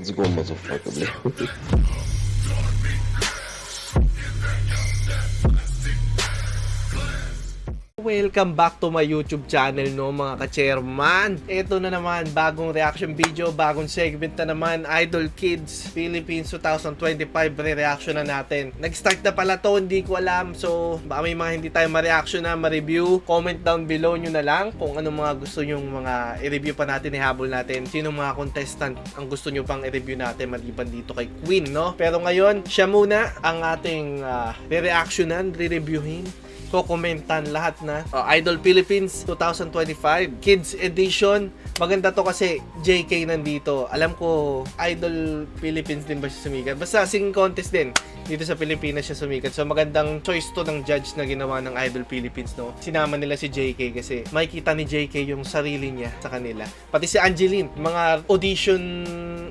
Let's go, motherfucker, bro. Welcome back to my YouTube channel, no, mga ka-chairman. Ito na naman, bagong reaction video, bagong segment na naman, Idol Kids Philippines 2025 re-reaction na natin. Nag-start na pala to, hindi ko alam. So, baka may mga hindi tayo ma-reaction na, ma-review. Comment down below nyo na lang kung anong mga gusto nyong mga i-review pa natin, ihabol natin. Sino mga contestant ang gusto nyo pang i-review natin maliban dito kay Queen, no? Pero ngayon, siya muna ang ating re-reactionan, re-reviewin, komentan lahat na. Idol Philippines 2025 Kids Edition. Maganda to kasi JK nandito. Alam ko Idol Philippines din ba siya sumikat? Basta singing contest din. Dito sa Pilipinas siya sumikat. So magandang choice to ng judge na ginawa ng Idol Philippines, no? Sinama nila si JK kasi makikita ni JK yung sarili niya sa kanila. Pati si Angeline, mga audition,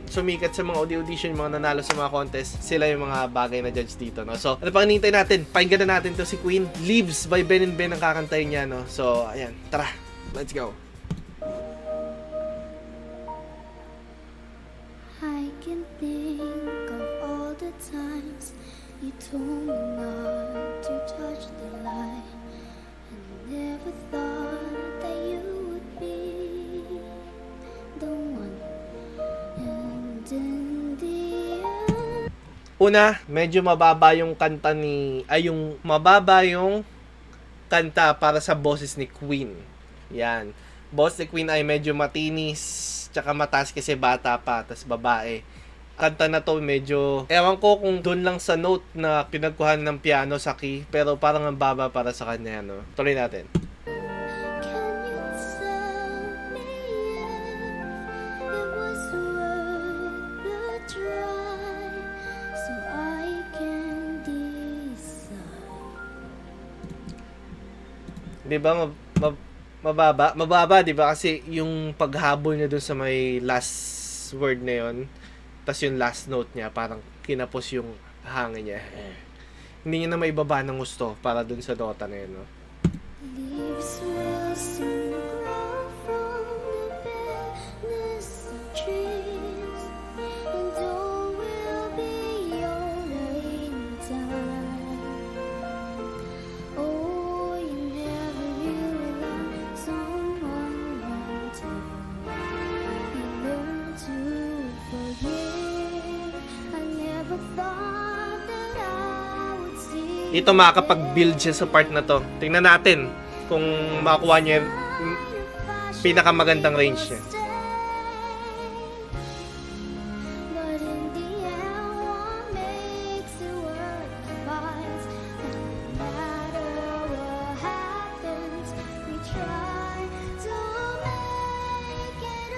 sumikat sa mga audition, mga nanalo sa mga contest, sila yung mga bagay na judge dito, no? So, ano pang hinihintay natin? Pakinggan na natin to si Queen. Leaves by Ben and Ben ang kakantayin niya, no? So, ayan. Tara, let's go. I can think of all the times you told me not to touch the light. I never thought that you would be the one. And in the end, Una, medyo mababa yung kanta mababa yung kanta para sa boses ni Queen. Yan. Boss ni Queen ay medyo matinis, tsaka mataas kasi bata pa, tas babae. Kanta na to medyo, ewan ko kung doon lang sa note na pinagkuhan ng piano sa key, pero parang ang baba para sa kanya, no? Tuloy natin. can you tell me if it was worth the try so I can decide? Di ba mababa, di ba? Kasi yung paghabol niya dun sa may last word na yun, tas yung last note niya, parang kinapos yung hangin niya. Hindi niya na maibaba ng gusto para dun sa Dota na yun, no? Leaves will soon grow from the barrenness of trees, and all will be alright in time. Oh, you never realize someone wanted. You learn to forgive. I never thought that I would see. Ito makakapag-build siya sa part na to. Tingnan natin kung makuha niya yung pinakamagandang range niya. But in the end, what makes it worth the fight? No matter what happens, we try to make it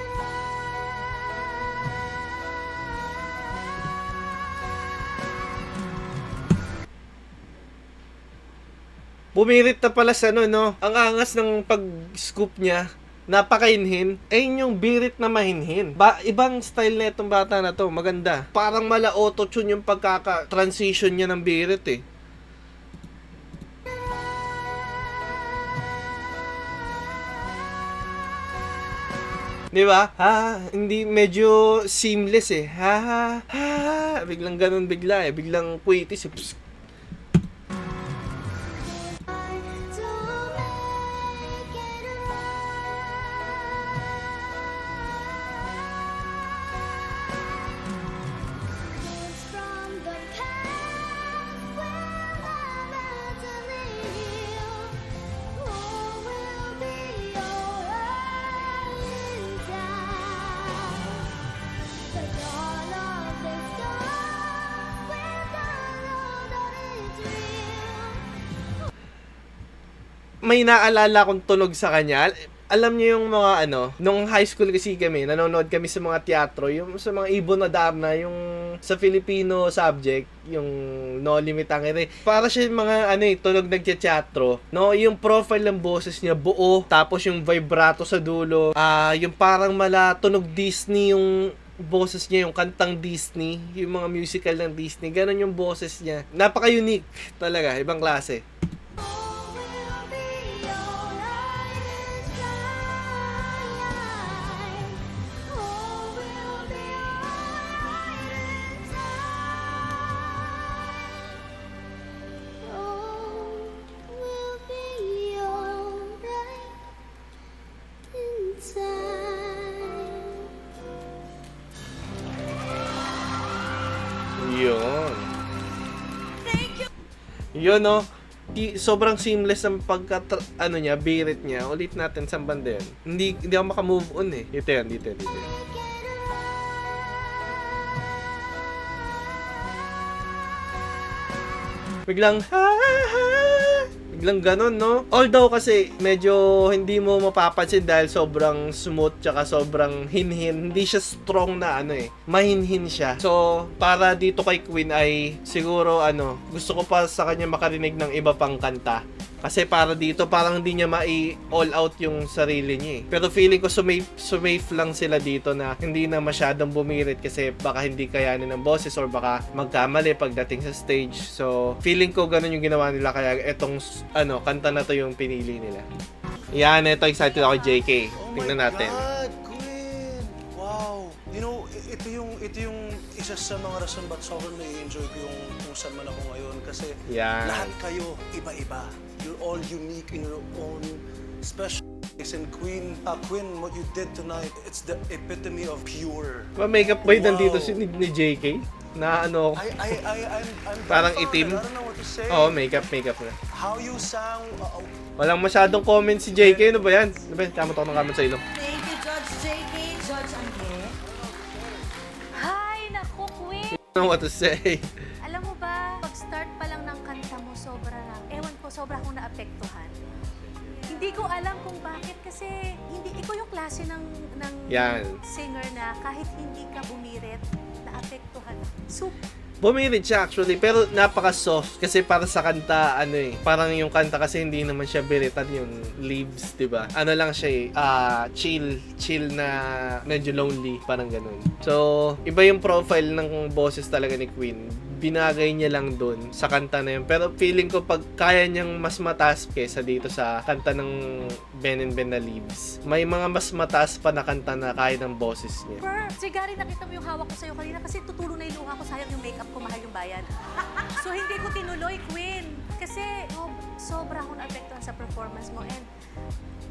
Bumirit na pala sa ano, no? Ang angas ng pag-scoop niya. Napakainhin. Ayun yung birit na mahinhin. Ibang style na itong bata na to. Maganda. Parang mala auto-tune yung pagkaka-transition niya ng birit, eh. Di ba? Hindi medyo seamless, eh. Biglang ganun bigla, eh. Biglang quitis, eh. Psst. from the past where I'm to live. All will be alright in time. But all of the stars will know that it's real. May naalala akong tunog sa kanya. Alam niyo yung mga nung high school kasi kami, nanonood kami sa mga teatro, yung sa mga Ibon na Darna, yung sa Filipino subject, yung No Limit ang Ere. Para siya yung mga tunog nagteatro, no? Yung profile ng boses niya buo, tapos yung vibrato sa dulo, yung parang mala tunog Disney yung boses niya, yung kantang Disney, yung mga musical ng Disney, ganun yung boses niya. Napaka-unique talaga, ibang klase. All will be alright in time. All will be alright. Yun. Yun, no? Sobrang seamless ang birit niya. Ulit natin sa banda yun. Hindi ako makamove on eh. Dito yan. Biglang biglang ganun, no? Although kasi medyo hindi mo mapapansin dahil sobrang smooth tsaka sobrang hinhin. Hindi siya strong na mahinhin siya. So, para dito kay Queen ay siguro gusto ko pa sa kanya makarinig ng iba pang kanta. Kasi para dito, parang hindi niya all out yung sarili niya eh. Pero feeling ko sumafe lang sila dito na hindi na masyadong bumirit kasi baka hindi kayanin ng boses or baka magkamali pagdating sa stage. So, feeling ko ganun yung ginawa nila kaya etong kanta na to yung pinili nila. Yan, ito excited ako JK. Tingnan natin. Oh my God, Queen! Wow! You know, ito yung isa sa mga rason ba't sobrang nai-enjoy ko yung kung saan man ako ngayon kasi lahat kayo iba-iba. You're all unique in your own special ways. And Queen, what you did tonight, it's the epitome of pure. Makeup boy nandito ni JK? Na I'm parang dumbfounded. itim. I don't know what to say. Oo, makeup na. How you sang, Walang masyadong comment si JK. Ano ba yan? Tama to ng comment sa ilong. Thank you, Judge JK. Judge Angge. Hi, naku, Queen. I don't know what to say. Alam mo ba, pag-start pa lang ng kanta mo, sobra akong naapektuhan. Hindi ko alam kung bakit kasi ikaw yung klase ng singer na kahit hindi ka bumirit, naapektuhan. Bumirit siya actually, pero napaka-soft kasi para sa kanta, parang yung kanta kasi hindi naman siya biritan yung leaves, diba? Lang siya chill na medyo lonely, parang ganun. So, iba yung profile ng boses talaga ni Queen. Binagay niya lang dun sa kanta na yun. Pero feeling ko pag kaya niyang mas mataas kesa dito sa kanta ng Ben and Ben na Leaves, may mga mas mataas pa na kanta na kaya ng boses niya. Si Gary, nakita mo yung hawak ko sa'yo kanina kasi tutulong na yung luha ko, sayang yung makeup ko, mahal yung bayan. So hindi ko tinuloy, Queen. Kasi sobra akong naapektuhan sa performance mo and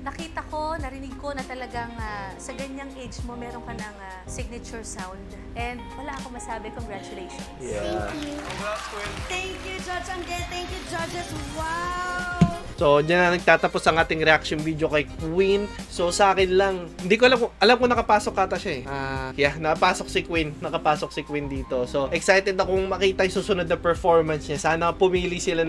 nakita ko, narinig ko na talagang sa ganyang age mo, meron ka ng signature sound. And wala akong masabi, congratulations. Yeah. congrats, Queen. Thank you, Judge Angge. Thank you, judges. Wow! So, dyan na nagtatapos ang ating reaction video kay Queen. So, sa akin lang, hindi ko alam kung nakapasok kata siya eh. Nakapasok si Queen dito. So, excited akong makita yung susunod na performance niya. Sana pumili sila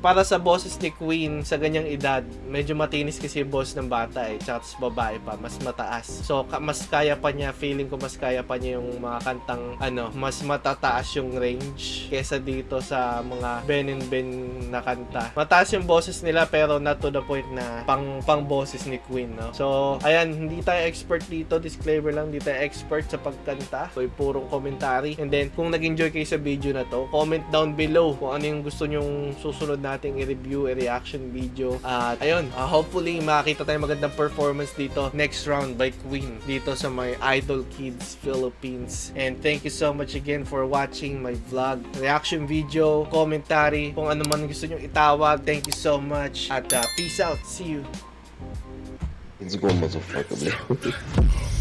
para sa boses ni Queen sa ganyang edad. Medyo matinis kasi yung boss ng bata eh. Tsaka babae pa, mas mataas. So, mas kaya pa niya, feeling ko mas kaya pa niya yung mga kantang, mas matataas yung range kesa dito sa mga Ben and Ben na kanta. Mataas yung boses nila pero not to the point na pang boses ni Queen, no? So, ayan, hindi tayo expert dito. Disclaimer lang, hindi tayo expert sa pagkanta. So, purong commentary. And then, kung nag-enjoy kayo sa video na to, comment down below kung ano yung gusto nyong susunod nating i-review, i-reaction video. At, ayun, hopefully, makakita tayo magandang performance dito next round by Queen dito sa my Idol Kids Philippines. And thank you so much again for watching my vlog, reaction video, commentary, kung ano man gusto nyong itawag. Thank you so much. At peace out. See you. Let's go, motherfucker, bro.